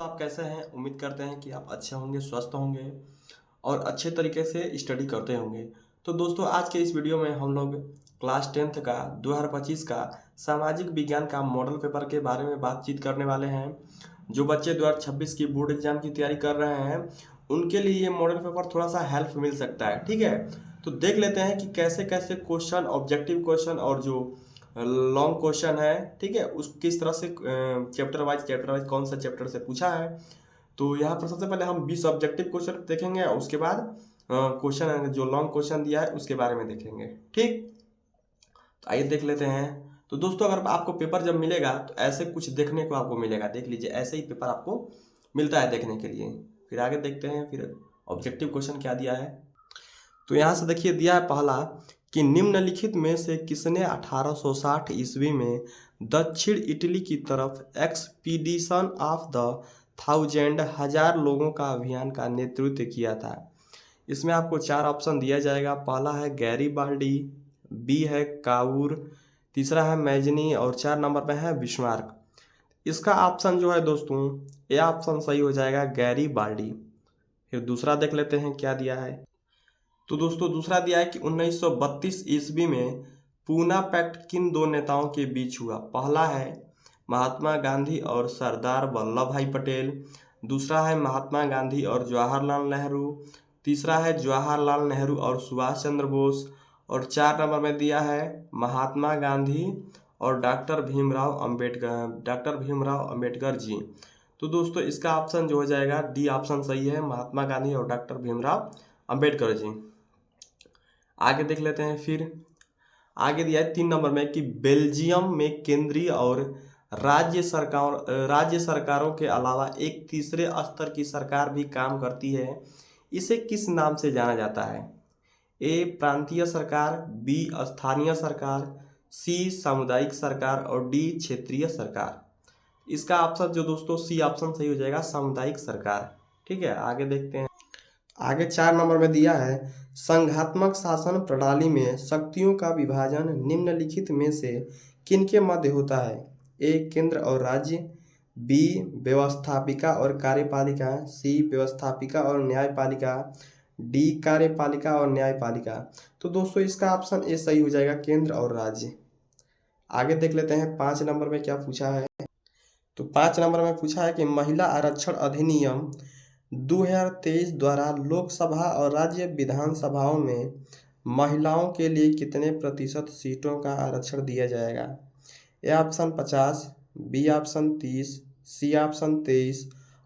तो आप कैसे हैं? उम्मीद करते हैं कि आप अच्छे होंगे, स्वस्थ होंगे और अच्छे तरीके से स्टडी करते होंगे। तो दोस्तों, आज के इस वीडियो में हम लोग क्लास 10th का 2025 का सामाजिक विज्ञान का मॉडल पेपर के बारे में बातचीत करने वाले हैं। जो बच्चे 2026 की बोर्ड एग्जाम की तैयारी कर रहे हैं, उनके लिए ये मॉडल पेपर थोड़ा सा हेल्प मिल सकता है। ठीक है, तो देख लेते हैं कि कैसे कैसे क्वेश्चन, ऑब्जेक्टिव क्वेश्चन और जो लॉन्ग क्वेश्चन है, ठीक है, उस किस तरह से चैप्टर वाइज कौन सा चैप्टर से पूछा है। तो यहाँ पर सबसे पहले हम 20 ऑब्जेक्टिव क्वेश्चन देखेंगे और उसके बाद क्वेश्चन जो लॉन्ग क्वेश्चन दिया है उसके बारे में देखेंगे। ठीक, तो आइए देख लेते हैं। तो दोस्तों, अगर आपको पेपर जब मिलेगा तो ऐसे कुछ देखने को आपको मिलेगा। देख लीजिए, ऐसे ही पेपर आपको मिलता है देखने के लिए। फिर आगे देखते हैं फिर ऑब्जेक्टिव क्वेश्चन क्या दिया है। तो यहाँ से देखिए, दिया है पहला कि निम्नलिखित में से किसने 1860 ईस्वी में दक्षिण इटली की तरफ एक्सपीडिशन ऑफ द 1000 लोगों का अभियान का नेतृत्व किया था। इसमें आपको 4 ऑप्शन दिया जाएगा। पहला है गैरीबाल्डी, बी है काउर, तीसरा है मैजनी और 4 नंबर पे है बिस्मार्क। इसका ऑप्शन जो है दोस्तों, ये ऑप्शन सही हो जाएगा गैरीबाल्डी। फिर दूसरा देख लेते हैं क्या दिया है। तो दोस्तों, दूसरा दिया है कि 1932 ईस्वी में पूना पैक्ट किन दो नेताओं के बीच हुआ। पहला है महात्मा गांधी और सरदार वल्लभ भाई पटेल, दूसरा है महात्मा गांधी और जवाहरलाल नेहरू, तीसरा है जवाहरलाल नेहरू और सुभाष चंद्र बोस और 4 नंबर में दिया है महात्मा गांधी और डॉक्टर भीमराव अंबेडकर जी। तो दोस्तों, इसका ऑप्शन जो हो जाएगा डी ऑप्शन सही है, महात्मा गांधी और डॉक्टर भीमराव अंबेडकर जी। आगे देख लेते हैं। फिर आगे दिया है 3 नंबर में कि बेल्जियम में केंद्रीय और राज्य सरकारों के अलावा एक तीसरे स्तर की सरकार भी काम करती है। इसे किस नाम से जाना जाता है? ए प्रांतीय सरकार, बी स्थानीय सरकार, सी सामुदायिक सरकार और डी क्षेत्रीय सरकार। इसका ऑप्शन जो दोस्तों सी ऑप्शन सही हो जाएगा, सामुदायिक सरकार। ठीक है, आगे देखते हैं। आगे 4 नंबर में दिया है संघात्मक शासन प्रणाली में शक्तियों का विभाजन निम्नलिखित में से किनके मध्य होता है? ए केंद्र और राज्य, बी व्यवस्थापिका और कार्यपालिका, सी व्यवस्थापिका और न्यायपालिका, डी कार्यपालिका और न्यायपालिका। तो दोस्तों, इसका ऑप्शन ए सही हो जाएगा, केंद्र और राज्य। आगे देख लेते हैं 5 नंबर में क्या पूछा है। तो 5 नंबर में पूछा है कि महिला आरक्षण अधिनियम 2023 द्वारा लोकसभा और राज्य विधानसभाओं में महिलाओं के लिए कितने प्रतिशत सीटों का आरक्षण दिया जाएगा? A option 50, B option 30, C option 23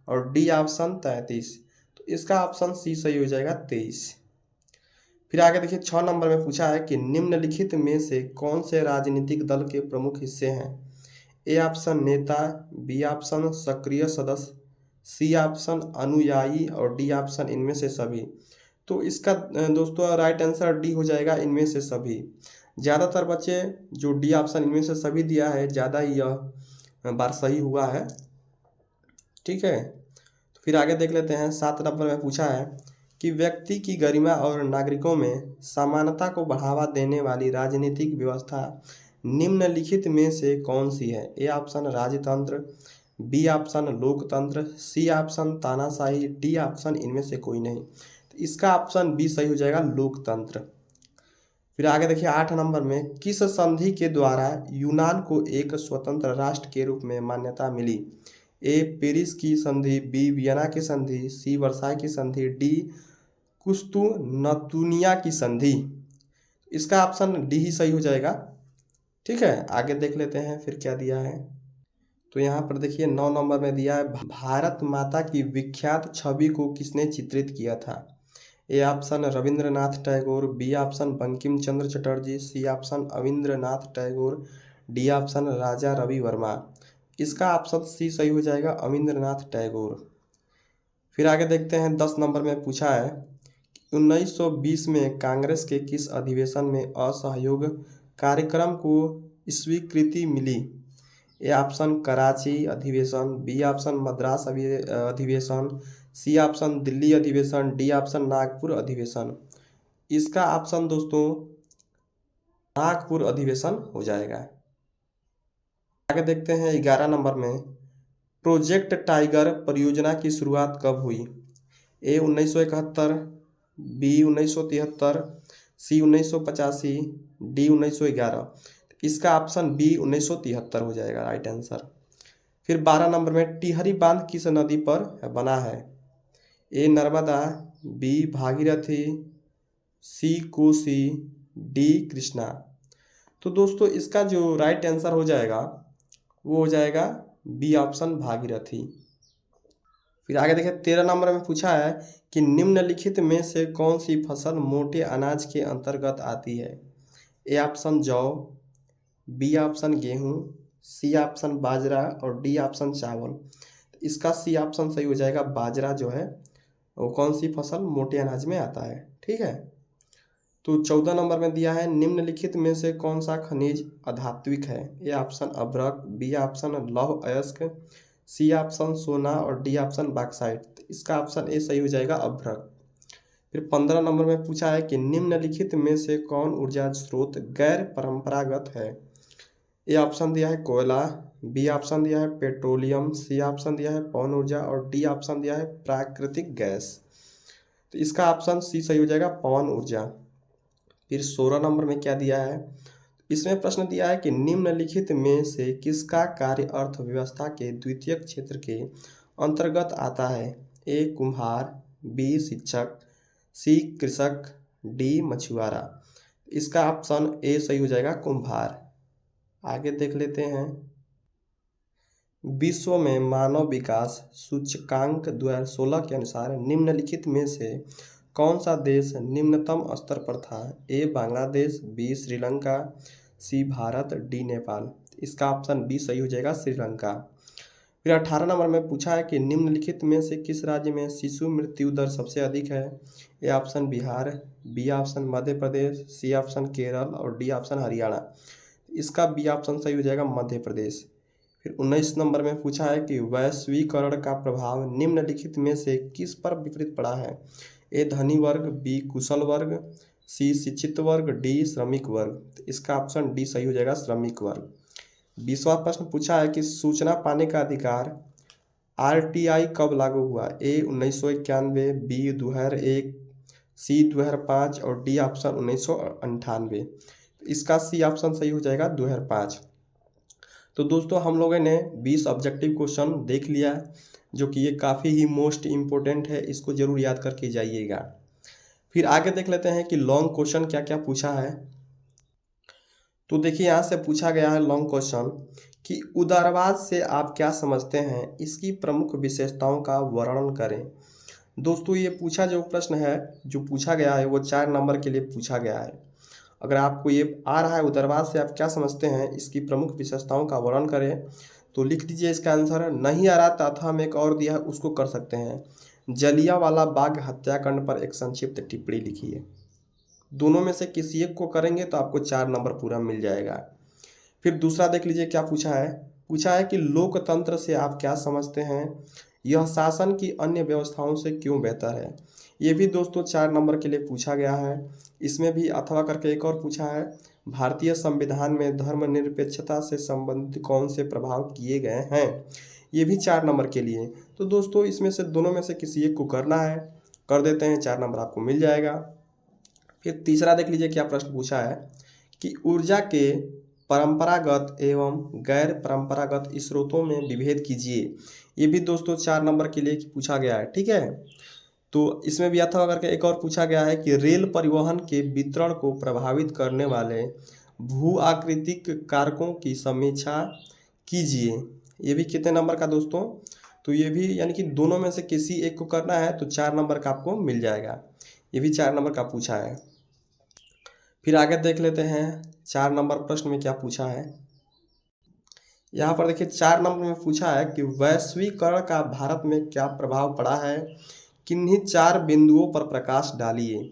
और डी ऑप्शन 33। तो इसका ऑप्शन सी सही हो जाएगा, 23। फिर आगे देखिए 6 नंबर में पूछा है कि निम्नलिखित में से कौन से राजनीतिक दल के प्रमुख हिस्से हैं? ए ऑप्शन नेता, बी ऑप्शन सक्रिय सदस्य, सी ऑप्शन अनुयायी और डी ऑप्शन इनमें से सभी। तो इसका दोस्तों राइट आंसर डी हो जाएगा, इनमें से सभी। ज़्यादातर बच्चे जो डी ऑप्शन इनमें से सभी दिया है, ज़्यादा ही यह बार सही हुआ है। ठीक है, तो फिर आगे देख लेते हैं। 7 नंबर में पूछा है कि व्यक्ति की गरिमा और नागरिकों में समानता को बढ़ावा देने वाली राजनीतिक व्यवस्था निम्नलिखित में से कौन सी है? ए ऑप्शन राजतंत्र, बी ऑप्शन लोकतंत्र, सी ऑप्शन तानाशाही, डी ऑप्शन इनमें से कोई नहीं। तो इसका ऑप्शन बी सही हो जाएगा, लोकतंत्र। फिर आगे देखिए 8 नंबर में किस संधि के द्वारा यूनान को एक स्वतंत्र राष्ट्र के रूप में मान्यता मिली? ए पेरिस की संधि, बी वियना की संधि, सी वर्साई की संधि, डी कुस्तुनतुनिया की संधि। इसका ऑप्शन डी ही सही हो जाएगा। ठीक है, आगे देख लेते हैं फिर क्या दिया है। तो यहाँ पर देखिए 9 नंबर में दिया है भारत माता की विख्यात छवि को किसने चित्रित किया था? A option Rabindranath Tagore, B option Bankim Chandra Chatterjee, C option Avindranath Tagore, D option Raja Ravi Varma. इसका ऑप्शन सी सही हो जाएगा, अविंद्रनाथ टैगोर। फिर आगे देखते हैं 10 नंबर में पूछा है 1920 में कांग्रेस के किस अधिवेशन में असहयोग कार्यक्रम को स्वीकृति मिली? ए ऑप्शन कराची अधिवेशन, बी ऑप्शन मद्रास अधिवेशन, सी ऑप्शन दिल्ली अधिवेशन, डी ऑप्शन नागपुर अधिवेशन। इसका ऑप्शन दोस्तों नागपुर अधिवेशन हो जाएगा। आगे देखते हैं 11 नंबर में प्रोजेक्ट टाइगर परियोजना की शुरुआत कब हुई? ए 1971, बी 1973, सी 1985, डी 1911। इसका ऑप्शन बी 1973 हो जाएगा राइट आंसर। फिर 12 नंबर में टिहरी बांध किस नदी पर बना है? ए नर्मदा, बी भागीरथी, सी कोसी, डी कृष्णा। तो दोस्तों इसका जो राइट आंसर हो जाएगा वो हो जाएगा बी ऑप्शन भागीरथी। फिर आगे देखिए 13 नंबर में पूछा है कि निम्नलिखित में से कौन सी फसल मोटे अनाज के अंतर्गत आती है? ए ऑप्शन जौ, बी ऑप्शन गेहूं, सी ऑप्शन बाजरा और डी ऑप्शन चावल। इसका सी ऑप्शन सही हो जाएगा, बाजरा जो है वो कौन सी फसल मोटे अनाज में आता है। ठीक है, तो 14 नंबर में दिया है निम्नलिखित में से कौन सा खनिज अधात्विक है? ए ऑप्शन अभ्रक, बी ऑप्शन लौह अयस्क, सी ऑप्शन सोना और डी ऑप्शन बॉक्साइट। इसका ऑप्शन ए सही हो जाएगा अभ्रक। फिर 15 नंबर में पूछा है कि निम्नलिखित में से कौन ऊर्जा स्रोत गैर परंपरागत है? ए ऑप्शन दिया है कोयला, बी ऑप्शन दिया है पेट्रोलियम, सी ऑप्शन दिया है पवन ऊर्जा और डी ऑप्शन दिया है प्राकृतिक गैस। तो इसका ऑप्शन सी सही हो जाएगा पवन ऊर्जा। फिर 16 नंबर में क्या दिया है? इसमें प्रश्न दिया है कि निम्नलिखित में से किसका कार्य अर्थव्यवस्था के द्वितीयक क्षेत्र के अंतर्गत आता है? ए कुम्हार, बी शिक्षक, सी कृषक, डी मछुआरा। इसका ऑप्शन ए सही हो जाएगा कुम्हार। आगे देख लेते हैं। विश्व में मानव विकास सूचकांक 2016 के अनुसार निम्नलिखित में से कौन सा देश निम्नतम स्तर पर था? ए बांग्लादेश, बी श्रीलंका, सी भारत, डी नेपाल। इसका ऑप्शन बी सही हो जाएगा श्रीलंका। फिर 18 नंबर में पूछा है कि निम्नलिखित में से किस राज्य में शिशु मृत्यु दर सबसे अधिक है? A option Bihar, B option Madhya Pradesh, C option Kerala और डी ऑप्शन हरियाणा। इसका बी ऑप्शन सही हो जाएगा मध्य प्रदेश। फिर 19 नंबर में पूछा है कि वैश्वीकरण का प्रभाव निम्नलिखित में से किस पर विपरीत पड़ा है? ए धनी वर्ग, बी कुशल वर्ग, सी शिक्षित वर्ग, डी श्रमिक वर्ग। इसका ऑप्शन डी सही हो जाएगा श्रमिक वर्ग। 20वां प्रश्न पूछा है कि सूचना पाने का अधिकार आरटीआई कब लागू हुआ? ए 1991, बी 2001, सी 2005 और डी ऑप्शन 1998। इसका सी ऑप्शन सही हो जाएगा 2005। तो दोस्तों हम लोगों ने 20 ऑब्जेक्टिव क्वेश्चन देख लिया जो कि ये काफ़ी ही मोस्ट इम्पोर्टेंट है, इसको जरूर याद करके जाइएगा। फिर आगे देख लेते हैं कि लॉन्ग क्वेश्चन क्या क्या पूछा है। तो देखिए यहाँ से पूछा गया है लॉन्ग क्वेश्चन कि उदारवाद से आप क्या समझते हैं, इसकी प्रमुख विशेषताओं का वर्णन करें। दोस्तों ये पूछा जो प्रश्न है जो पूछा गया है वो 4 नंबर के लिए पूछा गया है। अगर आपको ये आ रहा है उदारवाद से आप क्या समझते हैं, इसकी प्रमुख विशेषताओं का वर्णन करें, तो लिख दीजिए इसका आंसर। नहीं आ रहा तथा हम एक और दिया है उसको कर सकते हैं, जलियांवाला बाग हत्याकांड पर एक संक्षिप्त टिप्पणी लिखिए। दोनों में से किसी एक को करेंगे तो आपको 4 नंबर पूरा मिल जाएगा। फिर दूसरा देख लीजिए क्या पूछा है। पूछा है कि लोकतंत्र से आप क्या समझते हैं, यह शासन की अन्य व्यवस्थाओं से क्यों बेहतर है। ये भी दोस्तों 4 नंबर के लिए पूछा गया है। इसमें भी अथवा करके एक और पूछा है, भारतीय संविधान में धर्मनिरपेक्षता से संबंधित कौन से प्रभाव किए गए हैं। ये भी 4 नंबर के लिए। तो दोस्तों इसमें से दोनों में से किसी एक को करना है, कर देते हैं, 4 नंबर आपको मिल जाएगा। फिर तीसरा देख लीजिए क्या प्रश्न पूछा है कि ऊर्जा के परंपरागत एवं गैर परंपरागत स्रोतों में विभेद कीजिए। ये भी दोस्तों 4 नंबर के लिए पूछा गया है। ठीक है, तो इसमें भी अथवा करके एक और पूछा गया है कि रेल परिवहन के वितरण को प्रभावित करने वाले भू आकृतिक कारकों की समीक्षा कीजिए। ये भी कितने नंबर का दोस्तों? तो ये भी यानी कि दोनों में से किसी एक को करना है तो 4 नंबर का आपको मिल जाएगा। ये भी 4 नंबर का पूछा है। फिर आगे देख लेते हैं 4 नंबर प्रश्न में क्या पूछा है। यहाँ पर देखिए 4 नंबर में पूछा है कि वैश्वीकरण का भारत में क्या प्रभाव पड़ा है, किन्हीं 4 बिंदुओं पर प्रकाश डालिए।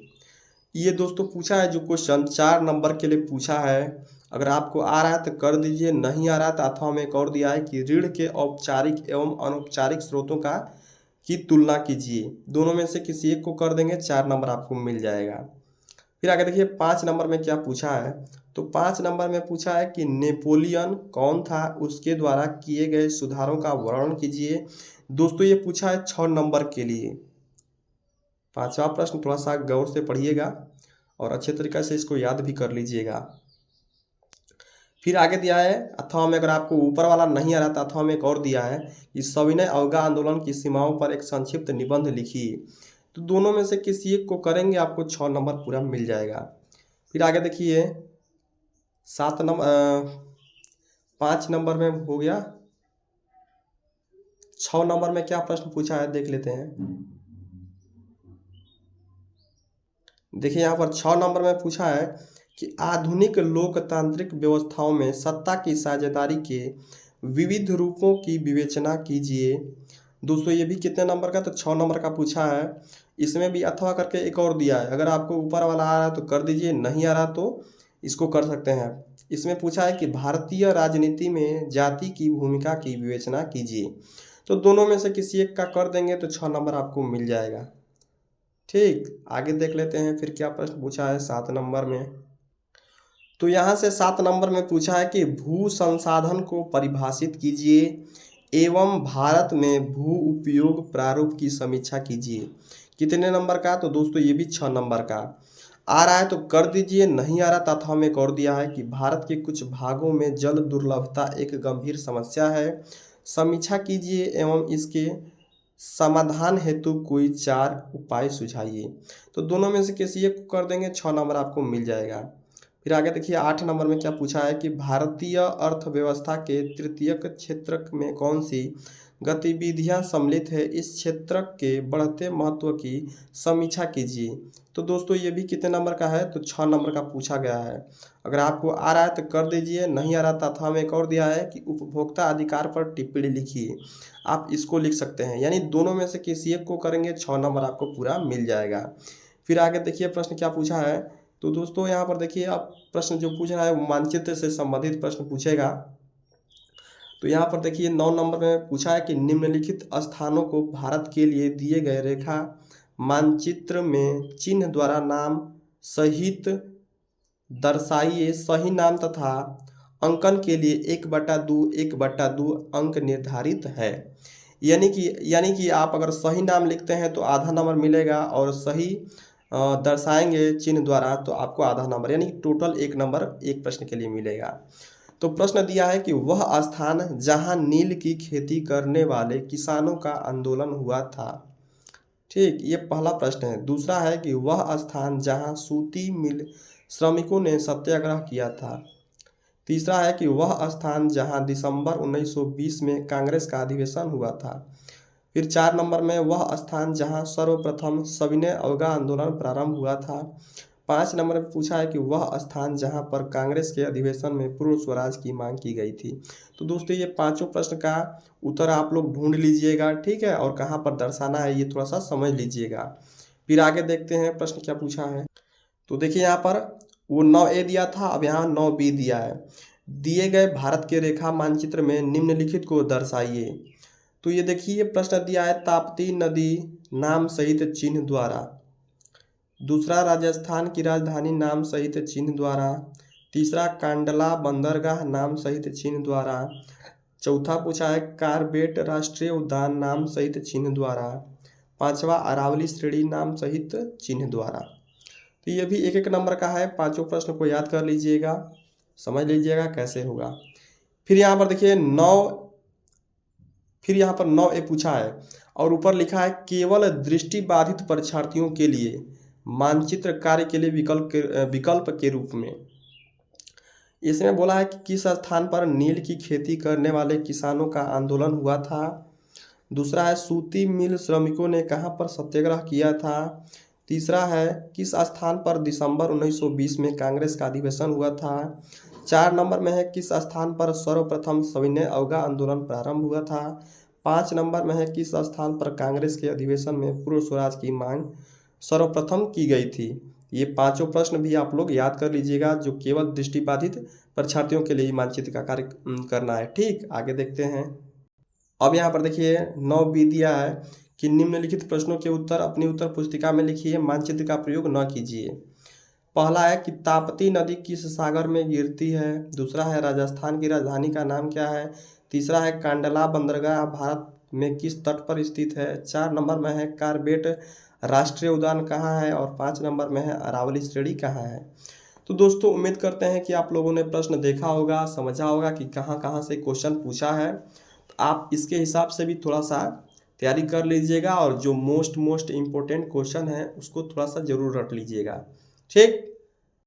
ये दोस्तों पूछा है जो क्वेश्चन 4 नंबर के लिए पूछा है। अगर आपको आ रहा है तो कर दीजिए, नहीं आ रहा है तो अथवा में एक और दिया है कि ऋण के औपचारिक एवं अनौपचारिक स्रोतों की तुलना कीजिए। दोनों में से किसी एक को कर देंगे, 4 नंबर आपको मिल जाएगा। फिर आगे देखिए 5 नंबर में क्या पूछा है। तो 5 नंबर में पूछा है कि नेपोलियन कौन था, उसके द्वारा किए गए सुधारों का वर्णन कीजिए। दोस्तों ये पूछा है 6 नंबर के लिए। 5वां प्रश्न थोड़ा सा गौर से पढ़िएगा और अच्छे तरीके से इसको याद भी कर लीजिएगा। फिर आगे दिया है अथवा में, अगर आपको ऊपर वाला नहीं आ रहा था अथवा में एक और दिया है कि सविनय अवज्ञा आंदोलन की सीमाओं पर एक संक्षिप्त निबंध लिखिए। तो दोनों में से किसी एक को करेंगे, आपको 6 नंबर पूरा मिल जाएगा। फिर आगे देखिए 5 नंबर में हो गया। 6 नंबर में क्या प्रश्न पूछा है देख लेते हैं। देखिए यहाँ पर 6 नंबर में पूछा है कि आधुनिक लोकतांत्रिक व्यवस्थाओं में सत्ता की साझेदारी के विविध रूपों की विवेचना कीजिए। दोस्तों ये भी कितने नंबर का, तो 6 नंबर का पूछा है। इसमें भी अथवा करके एक और दिया है, अगर आपको ऊपर वाला आ रहा है तो कर दीजिए, नहीं आ रहा तो इसको कर सकते हैं। इसमें पूछा है कि भारतीय राजनीति में जाति की भूमिका की विवेचना कीजिए। तो दोनों में से किसी एक का कर देंगे तो 6 नंबर आपको मिल जाएगा। ठीक, आगे देख लेते हैं फिर क्या प्रश्न पूछा है 7 नंबर में। तो यहाँ से 7 नंबर में पूछा है कि भू संसाधन को परिभाषित कीजिए एवं भारत में भू उपयोग प्रारूप की समीक्षा कीजिए। कितने नंबर का, तो दोस्तों ये भी 6 नंबर का। आ रहा है तो कर दीजिए, नहीं आ रहा तथा हमें एक और दिया है कि भारत के कुछ भागों में जल दुर्लभता एक गंभीर समस्या है, समीक्षा कीजिए एवं इसके समाधान हेतु कोई 4 उपाय सुझाइए। तो दोनों में से किसी एक को कर देंगे, 6 नंबर आपको मिल जाएगा। फिर आगे देखिए 8 नंबर में क्या पूछा है कि भारतीय अर्थव्यवस्था के तृतीयक क्षेत्र में कौन सी गतिविधियां सम्मिलित है, इस क्षेत्र के बढ़ते महत्व की समीक्षा कीजिए। तो दोस्तों ये भी कितने नंबर का है, तो 6 नंबर का पूछा गया है। अगर आपको आ रहा है तो कर दीजिए, नहीं आ रहा था अथवा में एक और दिया है कि उपभोक्ता अधिकार पर टिप्पणी लिखिए। आप इसको लिख सकते हैं, यानी दोनों में से किसी एक को करेंगे 6 नंबर आपको पूरा मिल जाएगा। फिर आगे देखिए प्रश्न क्या पूछा है। तो दोस्तों यहाँ पर देखिए आप प्रश्न जो पूछ रहा है वो मानचित्र से संबंधित प्रश्न पूछेगा। तो यहाँ पर देखिए 9 नंबर में पूछा है कि निम्नलिखित स्थानों को भारत के लिए दिए गए रेखा मानचित्र में चिन्ह द्वारा नाम सहित दर्शाइए। सही नाम तथा अंकन के लिए 1/2 अंक निर्धारित है। यानी कि आप अगर सही नाम लिखते हैं तो आधा नंबर मिलेगा और सही दर्शाएंगे चिन्ह द्वारा तो आपको आधा नंबर, यानी टोटल 1 नंबर एक प्रश्न के लिए मिलेगा। तो प्रश्न दिया है कि वह स्थान जहां नील की खेती करने वाले किसानों का आंदोलन हुआ था। ठीक, ये पहला प्रश्न है। दूसरा है कि वह स्थान जहां सूती मिल श्रमिकों ने सत्याग्रह किया था। तीसरा है कि वह स्थान जहां दिसंबर 1920 में कांग्रेस का अधिवेशन हुआ था। फिर 4 नंबर में वह स्थान जहां सर्वप्रथम सविनय अवज्ञा आंदोलन प्रारंभ हुआ था। 5 नंबर में पूछा है कि वह स्थान जहां पर कांग्रेस के अधिवेशन में पूर्ण स्वराज की मांग की गई थी। तो दोस्तों ये पांचों प्रश्न का उत्तर आप लोग ढूंढ लीजिएगा, ठीक है, और कहाँ पर दर्शाना है ये थोड़ा सा समझ लीजिएगा। फिर आगे देखते हैं प्रश्न क्या पूछा है। तो देखिए यहाँ पर वो 9A दिया था, अब यहाँ 9B दिया है। दिए गए भारत के रेखा मानचित्र में निम्नलिखित को दर्शाइए। तो ये देखिए प्रश्न दिया है ताप्ती नदी नाम सहित चिन्ह द्वारा। दूसरा राजस्थान की राजधानी नाम सहित चिन्ह द्वारा। तीसरा कांडला बंदरगाह नाम सहित चिन्ह द्वारा। चौथा पूछा है कार्बेट राष्ट्रीय उद्यान नाम सहित चिन्ह द्वारा। 5वां अरावली श्रेणी नाम सहित चिन्ह द्वारा। तो ये भी 1-1 नंबर का है। पांचों प्रश्न को याद कर लीजिएगा, समझ लीजिएगा कैसे होगा। फिर यहाँ पर देखिए 9A पूछा है और ऊपर लिखा है केवल दृष्टिबाधित परीक्षार्थियों के लिए मानचित्र कार्य के लिए विकल्प के रूप में। इसमें बोला है कि किस स्थान पर नील की खेती करने वाले किसानों का आंदोलन हुआ था। दूसरा है सूती मिल श्रमिकों ने कहां पर सत्याग्रह किया था। तीसरा है किस स्थान पर दिसंबर 1920 में कांग्रेस का अधिवेशन हुआ था। 4 नंबर में है किस स्थान पर सर्वप्रथम सविनय अवज्ञा आंदोलन प्रारंभ हुआ था। 5 नंबर में है किस स्थान पर कांग्रेस के अधिवेशन में पूर्ण स्वराज की मांग सर्वप्रथम की गई थी। ये पांचों प्रश्न भी आप लोग याद कर लीजिएगा, जो केवल दृष्टिबाधित परीक्षार्थियों के लिए मानचित्र का कार्य करना है। ठीक, आगे देखते हैं। अब यहाँ पर देखिए 9B दिया है कि निम्नलिखित प्रश्नों के उत्तर अपनी उत्तर पुस्तिका में लिखिए, मानचित्र का प्रयोग न कीजिए। पहला है कि ताप्ती नदी किस सागर में गिरती है। दूसरा है राजस्थान की राजधानी का नाम क्या है। तीसरा है कांडला बंदरगाह भारत में किस तट पर स्थित है। 4 नंबर में है कार्बेट राष्ट्रीय उद्यान कहाँ है। और 5 नंबर में है अरावली श्रेणी कहाँ है। तो दोस्तों उम्मीद करते हैं कि आप लोगों ने प्रश्न देखा होगा, समझा होगा कि कहाँ कहाँ से क्वेश्चन पूछा है। तो आप इसके हिसाब से भी थोड़ा सा तैयारी कर लीजिएगा और जो मोस्ट इम्पोर्टेंट क्वेश्चन है उसको थोड़ा सा ज़रूर रट लीजिएगा। ठीक।